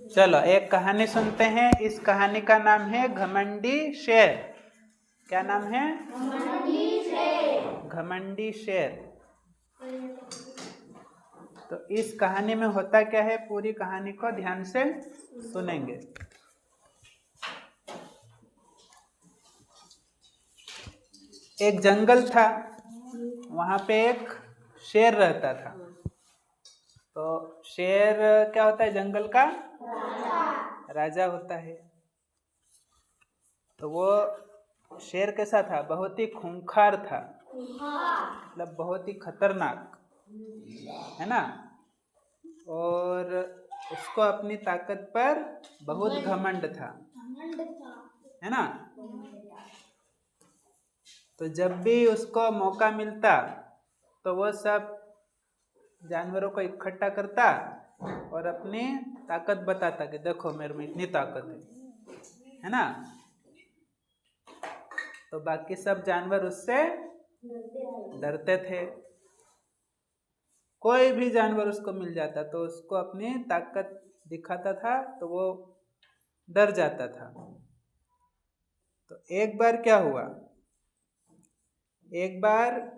चलो एक कहानी सुनते हैं। इस कहानी का नाम है घमंडी शेर। क्या नाम है? घमंडी शेर। घमंडी शेर। तो इस कहानी में होता क्या है, पूरी कहानी को ध्यान से सुनेंगे। एक जंगल था, वहां पे एक शेर रहता था। तो शेर क्या होता है? जंगल का राजा होता है। तो वो शेर कैसा था? बहुत ही खूंखार था, मतलब बहुत ही खतरनाक, है ना। और उसको अपनी ताकत पर बहुत घमंड था, है ना। तो जब भी उसको मौका मिलता तो वो सब जानवरों को इकट्ठा करता और अपनी ताकत बताता कि देखो मेरे में इतनी ताकत है ना। तो बाकी सब जानवर उससे डरते थे। कोई भी जानवर उसको मिल जाता तो उसको अपनी ताकत दिखाता था तो वो डर जाता था। तो एक बार क्या हुआ, एक बार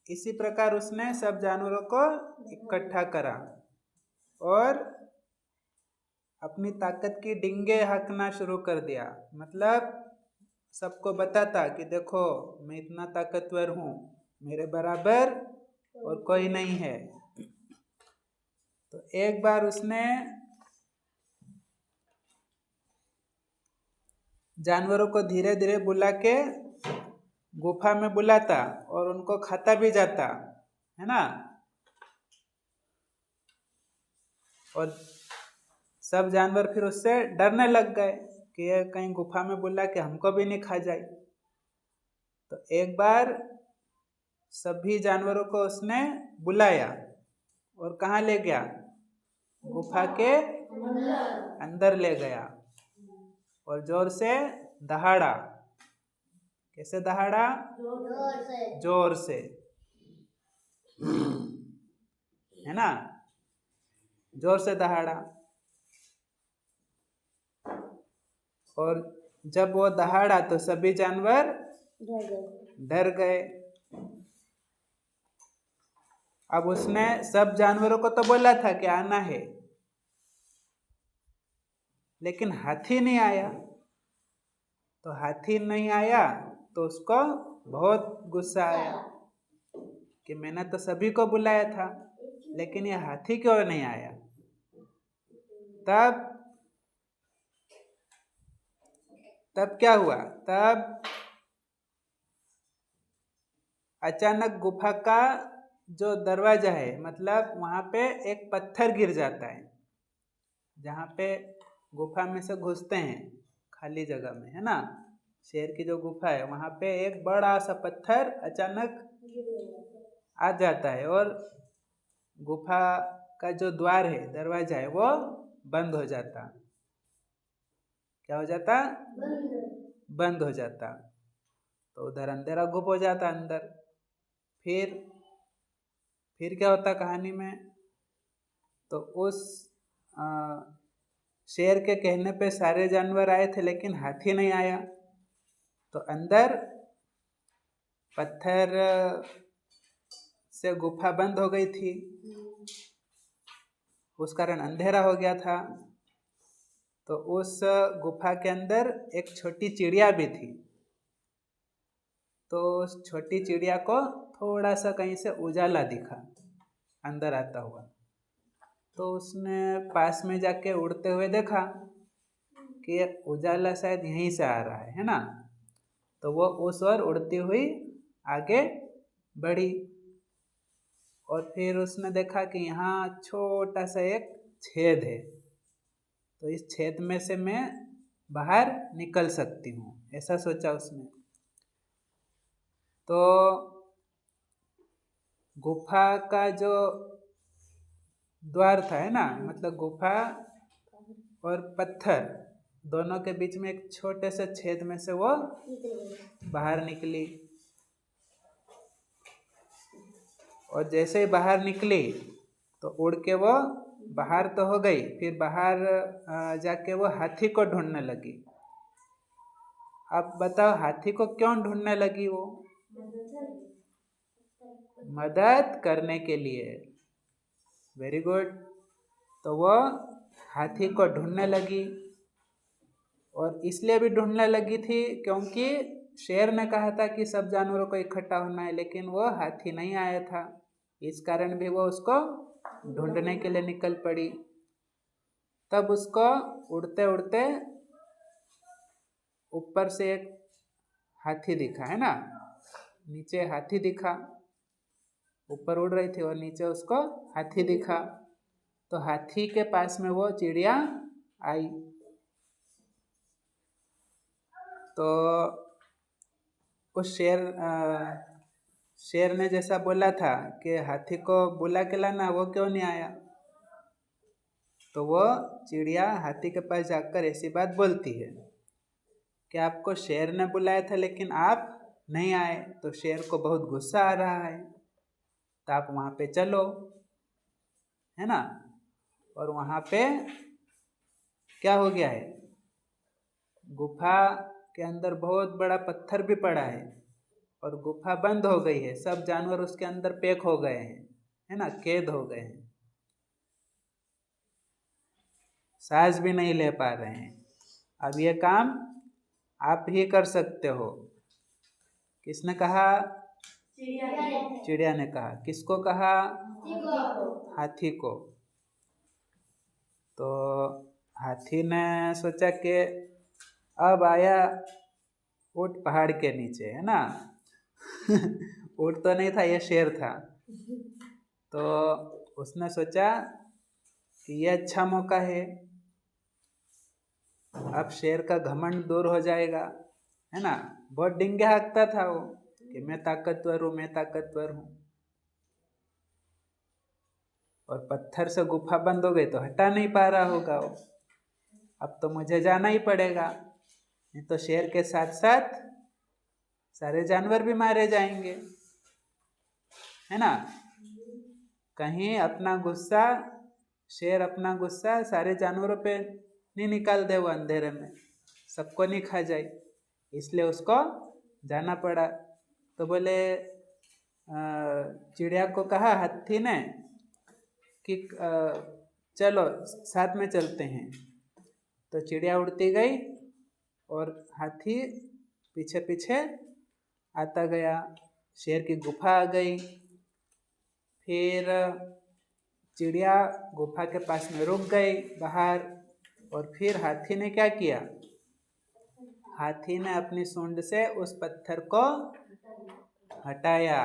इसी प्रकार उसने सब जानवरों को इकट्ठा करा और अपनी ताकत की डिंगे हाँकना शुरू कर दिया। मतलब सबको बताता कि देखो मैं इतना ताकतवर हूँ, मेरे बराबर और कोई नहीं है। तो एक बार उसने जानवरों को धीरे धीरे बुला के गुफा में बुलाता और उनको खाता भी जाता, है ना। और सब जानवर फिर उससे डरने लग गए कि ये कहीं गुफा में बुला के हमको भी नहीं खा जाए। तो एक बार सभी जानवरों को उसने बुलाया और कहाँ ले गया? गुफा के अंदर ले गया और जोर से दहाड़ा। कैसे दहाड़ा? जोर से, है ना, जोर से दहाड़ा। और जब वो दहाड़ा तो सभी जानवर डर गए। अब उसने सब जानवरों को तो बोला था कि आना है, लेकिन हाथी नहीं आया। तो हाथी नहीं आया तो उसको बहुत गुस्सा आया कि मैंने तो सभी को बुलाया था लेकिन ये हाथी क्यों नहीं आया। तब क्या हुआ? तब अचानक गुफा का जो दरवाजा है, मतलब वहां पे एक पत्थर गिर जाता है। जहाँ पे गुफा में से घुसते हैं खाली जगह में, है ना, शेर की जो गुफा है वहां पे एक बड़ा सा पत्थर अचानक आ जाता है और गुफा का जो द्वार है, दरवाजा है, वो बंद हो जाता। क्या हो जाता? बंद हो जाता। तो उधर अंधेरा घुप हो जाता अंदर। फिर क्या होता कहानी में? तो उस शेर के कहने पे सारे जानवर आए थे लेकिन हाथी नहीं आया। तो अंदर पत्थर से गुफा बंद हो गई थी, उस कारण अंधेरा हो गया था। तो उस गुफा के अंदर एक छोटी चिड़िया भी थी। तो उस छोटी चिड़िया को थोड़ा सा कहीं से उजाला दिखा अंदर आता हुआ। तो उसने पास में जाके उड़ते हुए देखा कि ये उजाला शायद यहीं से आ रहा है ना। तो वो उस ओर उड़ती हुई आगे बढ़ी और फिर उसने देखा कि यहाँ छोटा सा एक छेद है, तो इस छेद में से मैं बाहर निकल सकती हूँ, ऐसा सोचा उसने। तो गुफा का जो द्वार था, है ना, मतलब गुफा और पत्थर दोनों के बीच में एक छोटे से छेद में से वो बाहर निकली। और जैसे ही बाहर निकली तो उड़ के वो बाहर तो हो गई, फिर बाहर जाके वो हाथी को ढूंढने लगी। अब बताओ हाथी को क्यों ढूंढने लगी? वो मदद करने के लिए। Very good. तो वो हाथी को ढूंढने लगी, और इसलिए भी ढूंढने लगी थी क्योंकि शेर ने कहा था कि सब जानवरों को इकट्ठा होना है, लेकिन वो हाथी नहीं आया था। इस कारण भी वो उसको ढूंढने के लिए निकल पड़ी। तब उसको उड़ते उड़ते ऊपर से एक हाथी दिखा, है ना, नीचे हाथी दिखा। ऊपर उड़ रही थी और नीचे उसको हाथी दिखा। तो हाथी के पास में वो चिड़िया आई। तो उस शेर ने जैसा बोला था कि हाथी को बुला के लाना, वो क्यों नहीं आया? तो वो चिड़िया हाथी के पास जाकर ऐसी बात बोलती है कि आपको शेर ने बुलाया था लेकिन आप नहीं आए, तो शेर को बहुत गुस्सा आ रहा है, तो आप वहाँ पे चलो, है ना। और वहाँ पे क्या हो गया है, गुफा के अंदर बहुत बड़ा पत्थर भी पड़ा है और गुफा बंद हो गई है। सब जानवर उसके अंदर पैक हो गए हैं, है ना, कैद हो गए हैं, सांस भी नहीं ले पा रहे हैं। अब ये काम आप ही कर सकते हो। किसने कहा? चिड़िया ने कहा। किसको कहा? हाथी को। तो हाथी ने सोचा कि अब आया ऊँट पहाड़ के नीचे, है ना। ऊँट तो नहीं था, ये शेर था। तो उसने सोचा कि ये अच्छा मौका है, अब शेर का घमंड दूर हो जाएगा, है ना। बहुत डिंगे हाँकता था वो कि मैं ताकतवर हूँ, मैं ताकतवर हूँ। और पत्थर से गुफा बंद हो गई तो हटा नहीं पा रहा होगा वो। अब तो मुझे जाना ही पड़ेगा, नहीं तो शेर के साथ साथ सारे जानवर भी मारे जाएंगे, है ना। कहीं अपना गुस्सा, शेर अपना गुस्सा सारे जानवरों पे नहीं निकाल दे वो अंधेरे में, सबको नहीं खा जाए, इसलिए उसको जाना पड़ा। तो बोले चिड़िया को कहा हाथी ने कि चलो साथ में चलते हैं। तो चिड़िया उड़ती गई और हाथी पीछे पीछे आता गया। शेर की गुफा आ गई। फिर चिड़िया गुफा के पास में रुक गई बाहर, और फिर हाथी ने क्या किया? हाथी ने अपनी सूंड से उस पत्थर को हटाया,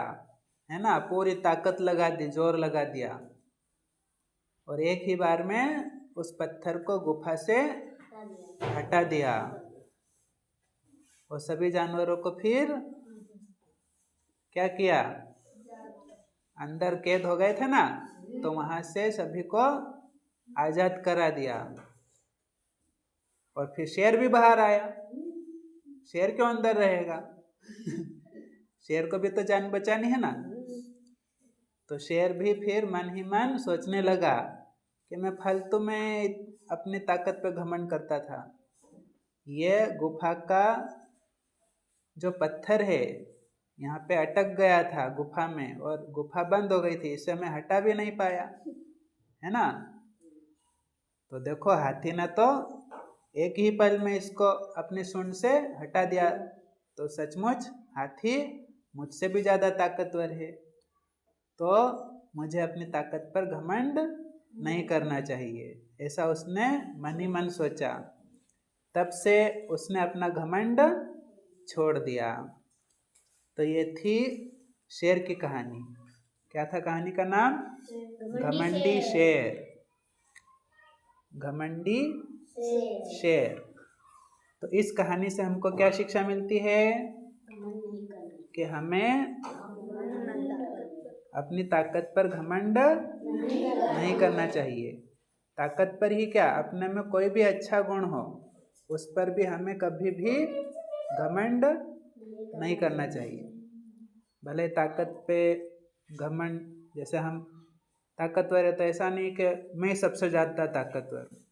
है ना, पूरी ताकत लगा दी, जोर लगा दिया, और एक ही बार में उस पत्थर को गुफा से हटा दिया। और सभी जानवरों को फिर क्या किया? अंदर कैद हो गए थे ना, तो वहां से सभी को आजाद करा दिया। और फिर शेर भी बाहर आया। शेर क्यों अंदर रहेगा? शेर को भी तो जान बचानी है ना। तो शेर भी फिर मन ही मन सोचने लगा कि मैं फालतू में अपनी ताकत पे घमंड करता था, ये गुफा का जो पत्थर है यहाँ पे अटक गया था गुफा में, और गुफा बंद हो गई थी, इसे मैं हटा भी नहीं पाया, है ना। तो देखो हाथी ने तो एक ही पल में इसको अपनी सूंड से हटा दिया। तो सचमुच हाथी मुझसे भी ज़्यादा ताकतवर है, तो मुझे अपनी ताकत पर घमंड नहीं करना चाहिए, ऐसा उसने मन ही मन सोचा। तब से उसने अपना घमंड छोड़ दिया। तो ये थी शेर की कहानी। क्या था कहानी का नाम? घमंडी शेर। घमंडी शेर। तो इस कहानी से हमको क्या शिक्षा मिलती है? कि हमें अपनी ताकत पर घमंड नहीं करना चाहिए। ताकत पर ही क्या, अपने में कोई भी अच्छा गुण हो उस पर भी हमें कभी भी घमंड नहीं करना चाहिए। भले ताकत पे घमंड, जैसे हम ताकतवर है तो ऐसा नहीं कि मैं सबसे ज़्यादा ताकतवर हूँ।